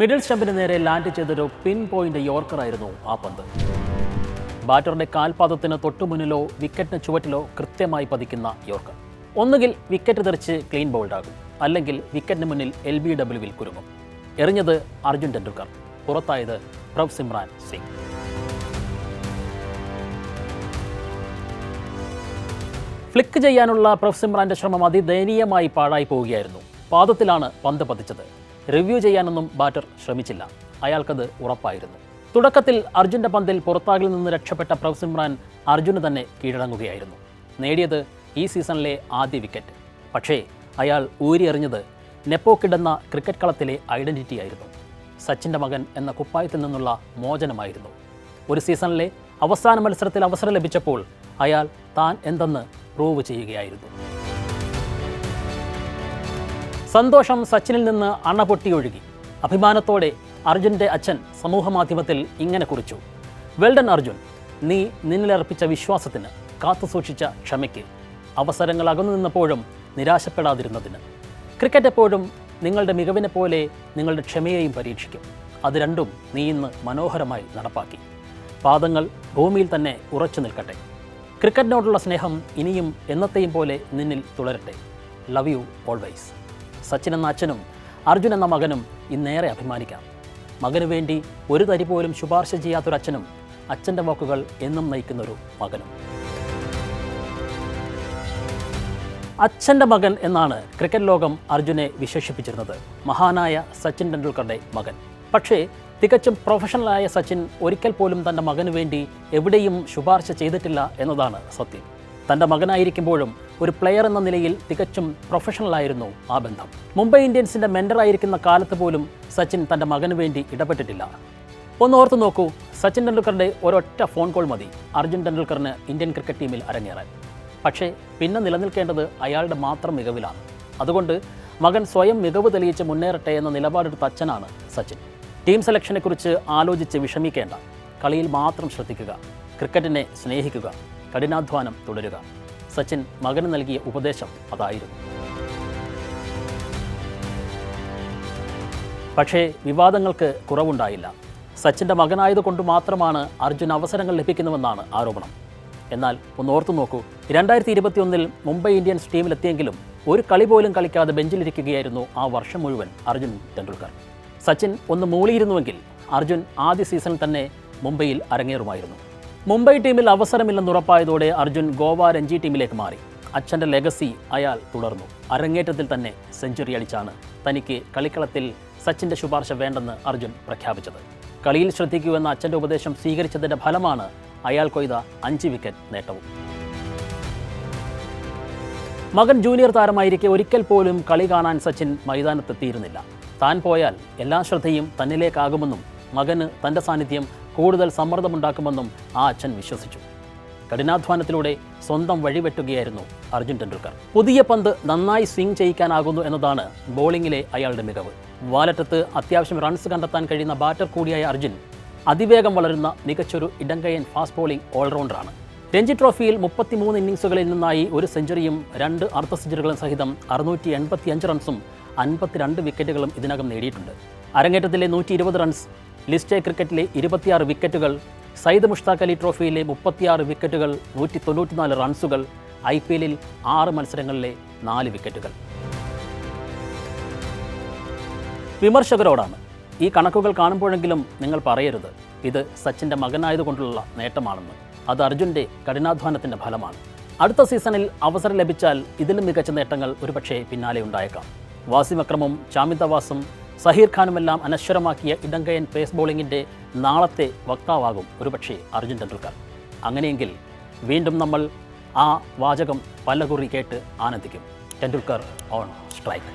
Middle സ്റ്റംപിന് നേരെ land ചെയ്തൊരു pin point യോർക്കറായിരുന്നു ആ പന്ത്. ബാറ്ററുടെ കാൽപാദത്തിന് തൊട്ടുമുന്നിലോ വിക്കറ്റിന് ചുവട്ടിലോ കൃത്യമായി പതിക്കുന്ന യോർക്കർ. ഒന്നുകിൽ വിക്കറ്റ് തെറിച്ച് ക്ലീൻ ബൗൾഡാകും, അല്ലെങ്കിൽ വിക്കറ്റിന് മുന്നിൽ LBWവിൽ കുരുങ്ങും. എറിഞ്ഞത് അർജുൻ ടെണ്ടുൽക്കർ, പുറത്തായത് പ്രഭ്സിമ്രാൻ സിംഗ്. ഫ്ലിക്ക് ചെയ്യാനുള്ള പ്രഭ്സിമ്രാന്റെ ശ്രമം അതിദയനീയമായി പാഴായി പോവുകയായിരുന്നു. പാദത്തിലാണ് പന്ത് പതിച്ചത്. റിവ്യൂ ചെയ്യാനൊന്നും ബാറ്റർ ശ്രമിച്ചില്ല. അയാൾക്കത് ഉറപ്പായിരുന്നു. തുടക്കത്തിൽ അർജുൻ്റെ പന്തിൽ പുറത്താകിൽ നിന്ന് രക്ഷപ്പെട്ട പ്രഭ്സിമ്രാൻ അർജുന് തന്നെ കീഴടങ്ങുകയായിരുന്നു. നേടിയത് ഈ സീസണിലെ ആദ്യ വിക്കറ്റ്. പക്ഷേ അയാൾ ഊരിയെറിഞ്ഞത് നെപ്പോ കിഡെന്ന ക്രിക്കറ്റ് കളത്തിലെ ഐഡന്റിറ്റി ആയിരുന്നു. സച്ചിൻ്റെ മകൻ എന്ന കുപ്പായത്തിൽ നിന്നുള്ള മോചനമായിരുന്നു. ഒരു സീസണിലെ അവസാന മത്സരത്തിൽ അവസരം ലഭിച്ചപ്പോൾ അയാൾ താൻ എന്തെന്ന് പ്രൂവ് ചെയ്യുകയായിരുന്നു. സന്തോഷം സച്ചിനിൽ നിന്ന് അണപൊട്ടി ഒഴുകി. അഭിമാനത്തോടെ അർജുൻ്റെ അച്ഛൻ സമൂഹമാധ്യമത്തിൽ ഇങ്ങനെ കുറിച്ചു: വെൽഡൺ അർജുൻ, നീ നിന്നിലർപ്പിച്ച വിശ്വാസത്തിന്, കാത്തുസൂക്ഷിച്ച ക്ഷമയ്ക്ക്, അവസരങ്ങൾ അകന്നു നിന്നപ്പോഴും നിരാശപ്പെടാതിരുന്നതിന്. ക്രിക്കറ്റ് എപ്പോഴും നിങ്ങളുടെ മികവിനെ പോലെ നിങ്ങളുടെ ക്ഷമയെയും പരീക്ഷിക്കും. അത് രണ്ടും നീ ഇന്ന് മനോഹരമായി നടപ്പാക്കി. പാദങ്ങൾ ഭൂമിയിൽ തന്നെ ഉറച്ചു നിൽക്കട്ടെ. ക്രിക്കറ്റിനോടുള്ള സ്നേഹം ഇനിയും എന്നത്തെയും പോലെ നിന്നിൽ തുടരട്ടെ. Love you always. സച്ചിൻ എന്ന അച്ഛനും അർജുൻ എന്ന മകനും ഇന്നേറെ അഭിമാനിക്കാം. മകനു വേണ്ടി ഒരു തരി പോലും ശുപാർശ ചെയ്യാത്തൊരച്ഛനും അച്ഛൻ്റെ വാക്കുകൾ എന്നും നയിക്കുന്നൊരു മകനും. അച്ഛൻ്റെ മകൻ എന്നാണ് ക്രിക്കറ്റ് ലോകം അർജുനെ വിശേഷിപ്പിച്ചിരുന്നത്. മഹാനായ സച്ചിൻ ടെണ്ടുൽക്കറുടെ മകൻ. പക്ഷേ തികച്ചും പ്രൊഫഷണലായ സച്ചിൻ ഒരിക്കൽ പോലും തൻ്റെ മകനു വേണ്ടി എവിടെയും ശുപാർശ ചെയ്തിട്ടില്ല എന്നതാണ് സത്യം. തൻ്റെ മകനായിരിക്കുമ്പോഴും ഒരു പ്ലെയർ എന്ന നിലയിൽ തികച്ചും പ്രൊഫഷണലായിരുന്നു ആ ബന്ധം. മുംബൈ ഇന്ത്യൻസിൻ്റെ മെൻറ്ററായിരിക്കുന്ന കാലത്ത് പോലും സച്ചിൻ തൻ്റെ മകനു വേണ്ടി ഇടപെട്ടിട്ടില്ല. ഒന്ന് ഓർത്തു നോക്കൂ, സച്ചിൻ ടെണ്ടുൽക്കറുടെ ഒരൊറ്റ ഫോൺ കോൾ മതി അർജുൻ ടെണ്ടുൽക്കറിന് ഇന്ത്യൻ ക്രിക്കറ്റ് ടീമിൽ അരങ്ങേറാൻ. പക്ഷേ പിന്നെ നിലനിൽക്കേണ്ടത് അയാളുടെ മാത്രം മികവിലാണ്. അതുകൊണ്ട് മകൻ സ്വയം മികവ് തെളിയിച്ച് മുന്നേറട്ടെ എന്ന നിലപാടെടുത്ത അച്ഛനാണ് സച്ചിൻ. ടീം സെലക്ഷനെക്കുറിച്ച് ആലോചിച്ച് വിഷമിക്കേണ്ട. കളിയിൽ മാത്രം ശ്രദ്ധിക്കുക. ക്രിക്കറ്റിനെ സ്നേഹിക്കുക. കഠിനാധ്വാനം തുടരുക. സച്ചിൻ മകന് നൽകിയ ഉപദേശം അതായിരുന്നു. പക്ഷേ വിവാദങ്ങൾക്ക് കുറവുണ്ടായില്ല. സച്ചിൻ്റെ മകനായതുകൊണ്ട് മാത്രമാണ് അർജുൻ അവസരങ്ങൾ ലഭിക്കുന്നുവെന്നാണ് ആരോപണം. എന്നാൽ ഒന്ന് ഓർത്തു നോക്കൂ, 2021 മുംബൈ ഇന്ത്യൻസ് ടീമിലെത്തിയെങ്കിലും ഒരു കളി പോലും കളിക്കാതെ ബെഞ്ചിലിരിക്കുകയായിരുന്നു ആ വർഷം മുഴുവൻ അർജുൻ ടെണ്ടുൽക്കർ. സച്ചിൻ ഒന്ന് മൂളിയിരുന്നുവെങ്കിൽ അർജുൻ ആദ്യ സീസണിൽ തന്നെ മുംബൈയിൽ അരങ്ങേറുമായിരുന്നു. മുംബൈ ടീമിൽ അവസരമില്ലെന്നുറപ്പായതോടെ അർജുൻ ഗോവ രഞ്ജി ടീമിലേക്ക് മാറി. അച്ഛൻ്റെ ലെഗസി അയാൾ തുടർന്നു. അരങ്ങേറ്റത്തിൽ തന്നെ സെഞ്ചുറി അടിച്ചാണ് തനിക്ക് കളിക്കളത്തിൽ സച്ചിൻ്റെ ശുപാർശ വേണ്ടെന്ന് അർജുൻ പ്രഖ്യാപിച്ചത്. കളിയിൽ ശ്രദ്ധിക്കൂ എന്ന അച്ഛൻ്റെ ഉപദേശം സ്വീകരിച്ചതിൻ്റെ ഫലമാണ് അയാൾ കൊയ്ത 5 വിക്കറ്റ് നേട്ടവും. മകൻ ജൂനിയർ താരമായിരിക്കെ ഒരിക്കൽ പോലും കളി കാണാൻ സച്ചിൻ മൈതാനത്തെത്തിയിരുന്നില്ല. താൻ പോയാൽ എല്ലാ ശ്രദ്ധയും തന്നിലേക്കാകുമെന്നും മകന് തൻ്റെ സാന്നിധ്യം കൂടുതൽ സമ്മർദ്ദമുണ്ടാക്കുമെന്നും ആ അച്ഛൻ വിശ്വസിച്ചു. കഠിനാധ്വാനത്തിലൂടെ സ്വന്തം വഴിവെട്ടുകയായിരുന്നു അർജുൻ ടെണ്ടുൽക്കർ. പുതിയ പന്ത് നന്നായി സ്വിംഗ് ചെയ്യിക്കാനാകുന്നു എന്നതാണ് ബോളിങ്ങിലെ അയാളുടെ മികവ്. വാലറ്റത്ത് അത്യാവശ്യം റൺസ് കണ്ടെത്താൻ കഴിയുന്ന ബാറ്റർ കൂടിയായ അർജുൻ അതിവേഗം വളരുന്ന മികച്ചൊരു ഇടങ്കയൻ ഫാസ്റ്റ് ബോളിംഗ് ഓൾറൗണ്ടറാണ്. രഞ്ജി ട്രോഫിയിൽ 33 ഇന്നിംഗ്സുകളിൽ നിന്നായി 1 സെഞ്ചുറിയും 2 അർദ്ധ സെഞ്ചുറികളും സഹിതം 685 റൺസും 52 വിക്കറ്റുകളും ഇതിനകം നേടിയിട്ടുണ്ട്. അരങ്ങേറ്റത്തിലെ 120 റൺസ്, ലിസ്റ്റ് എ ക്രിക്കറ്റിലെ 26 വിക്കറ്റുകൾ, സയ്യിദ് മുഷ്താഖ് അലി ട്രോഫിയിലെ 36 വിക്കറ്റുകൾ, 194 റൺസുകൾ, IPLൽ 6 മത്സരങ്ങളിലെ 4 വിക്കറ്റുകൾ. വിമർശകരോടാണ്, ഈ കണക്കുകൾ കാണുമ്പോഴെങ്കിലും നിങ്ങൾ പറയരുത് ഇത് സച്ചിൻ്റെ മകനായതുകൊണ്ടുള്ള നേട്ടമാണെന്ന്. അത് അർജുൻ്റെ കഠിനാധ്വാനത്തിൻ്റെ ഫലമാണ്. അടുത്ത സീസണിൽ അവസരം ലഭിച്ചാൽ ഇതിലും മികച്ച നേട്ടങ്ങൾ ഒരുപക്ഷെ പിന്നാലെ ഉണ്ടായേക്കാം. വാസിം അക്രമും ചാമിദ് അവാസും സഹീർ ഖാനുമെല്ലാം അനശ്വരമാക്കിയ ഇടങ്കയൻ പേസ് ബോളിങ്ങിൻ്റെ നാളത്തെ വക്താവാകും ഒരുപക്ഷെ അർജുൻ ടെണ്ടുൽക്കർ. അങ്ങനെയെങ്കിൽ വീണ്ടും നമ്മൾ ആ വാചകം പലകുറി കേട്ട് ആനന്ദിക്കും. Tendulkar on strike.